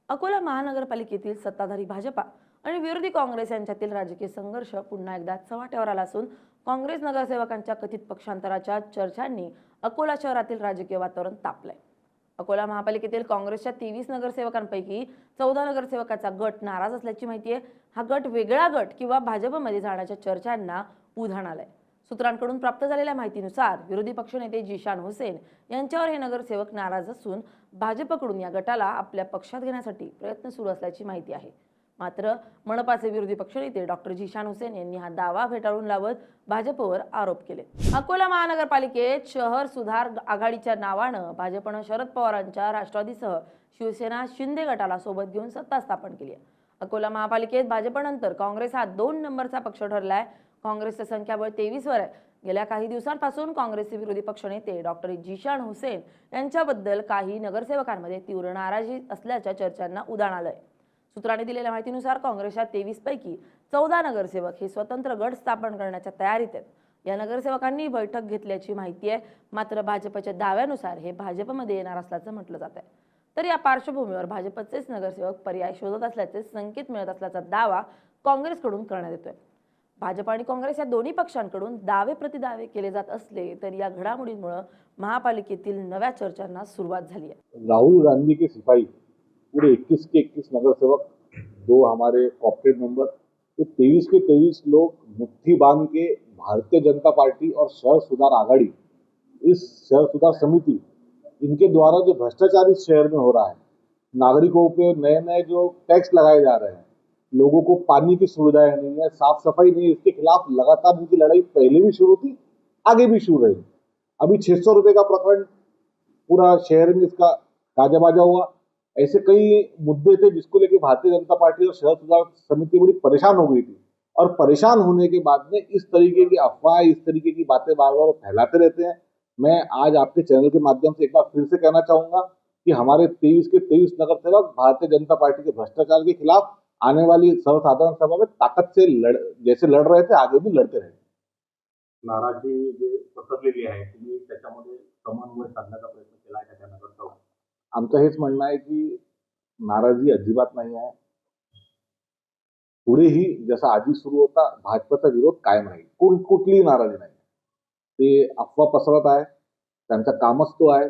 अकोला महानगरपालिकेतील सत्ताधारी भाजपा आणि विरोधी काँग्रेस यांच्यातील राजकीय संघर्ष पुन्हा एकदा चव्हाट्यावर आला असून काँग्रेस नगरसेवकांच्या कथित पक्षांतराच्या चर्चांनी अकोला शहरातील राजकीय वातावरण तापलंय। अकोला महापालिकेतील काँग्रेसच्या 23 नगरसेवकांपैकी 14 नगरसेवकाचा गट नाराज असल्याची माहिती आहे। हा गट वेगळा गट किंवा भाजपमध्ये जाण्याच्या चर्चांना उधाण आलंय। सूत्रांकडून प्राप्त झालेल्या माहितीनुसार विरोधी पक्षनेते जिशान हुसेन यांच्यावर हे नगरसेवक नाराज असून भाजपकडून या गटाला आपल्या पक्षात घेण्यासाठी प्रयत्न सुरू असल्याची माहिती आहे। मात्र मनपाचे विरोधी पक्षनेते डॉक्टर जिशान हुसेन यांनी हा दावा फेटाळून लावत भाजपवर आरोप केले। अकोला महानगरपालिकेत शहर सुधार आघाडीच्या नावानं भाजपनं शरद पवारांच्या राष्ट्रवादीसह शिवसेना शिंदे गटाला सोबत घेऊन सत्ता स्थापन केली आहे। अकोला महापालिकेत भाजपनंतर काँग्रेस हा 2 नंबरचा पक्ष ठरलाय। काँग्रेसचं संख्याबळ 23 वर आहे। गेल्या काही दिवसांपासून काँग्रेसचे विरोधी पक्षनेते डॉक्टर जिशान हुसेन यांच्याबद्दल काही नगरसेवकांमध्ये तीव्र नाराजी असल्याच्या चर्चांना उधाण आलंय। सूत्रांनी दिलेल्या माहितीनुसार काँग्रेसच्या 23 पैकी 14 नगरसेवक हे स्वतंत्र गट स्थापन करण्याच्या तयारीत आहेत। या नगरसेवकांनी बैठक घेतल्याची माहिती आहे। मात्र भाजपच्या दाव्यानुसार हे भाजपमध्ये येणार असल्याचं म्हटलं जात आहे। तर या पार्श्वभूमीवर भाजपचेच नगरसेवक पर्याय शोधत असल्याचे संकेत मिळत असल्याचा दावा काँग्रेसकडून करण्यात येतोय। भाजप आणि काँग्रेस या दोन्ही पक्षांकडून दावे प्रतिदावे केले जात असले तरी या घडामोडींमुळे महापालिकेतील नव्या चर्चांना सुरुवात झाली आहे। राहुल गांधी के सिपाही पूरे 21 के 21 नगरसेवक, 2 हमारे कॉर्पोरेट मेंबर, ये 23 के 23 लोग मुट्ठी बांध के भारतीय जनता पार्टी और शहर सुधार आघाड़ी, इस शहर सुधार समिति, इनके द्वारा जो भ्रष्टाचार इस शहर में हो रहा है, नागरिकों पे नए नए जो टैक्स लगाए जा रहे हैं, लोगों को पानी की सुविधाएं नहीं है, साफ सफाई नहीं है, इसके खिलाफ लगातार इनकी लड़ाई पहले भी शुरू थी, आगे भी शुरू रही। अभी 600 रुपए का प्रकरण पूरा शहर में इसका गाजा बाजा हुआ। ऐसे कई मुद्दे थे जिसको लेकर भारतीय जनता पार्टी और शहर सुधार समिति बड़ी परेशान हो गई थी, और परेशान होने के बाद में इस तरीके की अफवाह, इस तरीके की बातें बार बार फैलाते रहते हैं। मैं आज आपके चैनल के माध्यम से एक बार फिर से कहना चाहूंगा कि हमारे 23 के 23 नगरसेवक भारतीय जनता पार्टी के भ्रष्टाचार के खिलाफ आने वाली सर्वसाधारण सभा में ताकत से जैसे लड़ रहे थे, आगे भी लड़ते रहे। नाराजी जे पसरलेली आहे, तुम्ही त्याच्यामध्ये समन्वय साधण्याचा प्रयत्न केला आहे का त्या नगरसेवक? आमचं हेच म्हणणं आहे की नाराजी अजिबात नाही आहे। पुढेही जसा आधी सुरू होता भाजपचा विरोध कायम राहील। कुठलीही नाराजी नाही। ते अफवा पसरत आहे, त्यांचं कामच तो आहे,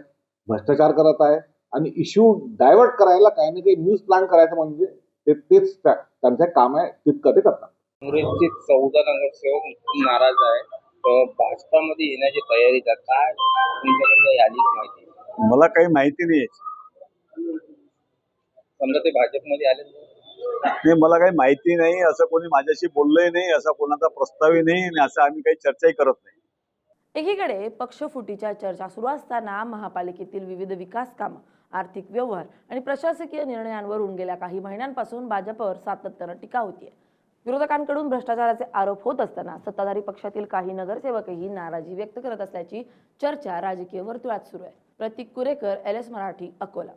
भ्रष्टाचार करत आहे आणि इश्यू डायव्हर्ट करायला काही ना काही न्यूज प्लान करायचं म्हणजे तेच त्यांचं काम आहे, तितकं ते करतात। काँग्रेसचे 14 नगरसेवक नाराज आहे, तर भाजपामध्ये येण्याची तयारी काय तुमच्याकडे आली माहिती? मला काही माहिती नाही। समजा ते भाजपमध्ये आले नाही, मला काही माहिती नाही। असं कोणी माझ्याशी बोललंही नाही, असा कोणाचा प्रस्तावही नाही आणि असं आम्ही काही चर्चाही करत नाही। एकीकडे पक्षफुटीच्या चर्चा सुरू असताना महापालिकेतील विविध विकास कामं, आर्थिक व्यवहार आणि प्रशासकीय निर्णयांवरून गेल्या काही महिन्यांपासून भाजपवर सातत्यानं टीका होतीये। विरोधकांकडून भ्रष्टाचाराचे आरोप होत असताना सत्ताधारी पक्षातील काही नगरसेवकही नाराजी व्यक्त करत असल्याची चर्चा राजकीय वर्तुळात सुरू आहे। प्रतीक कुरेकर, LS मराठी, अकोला।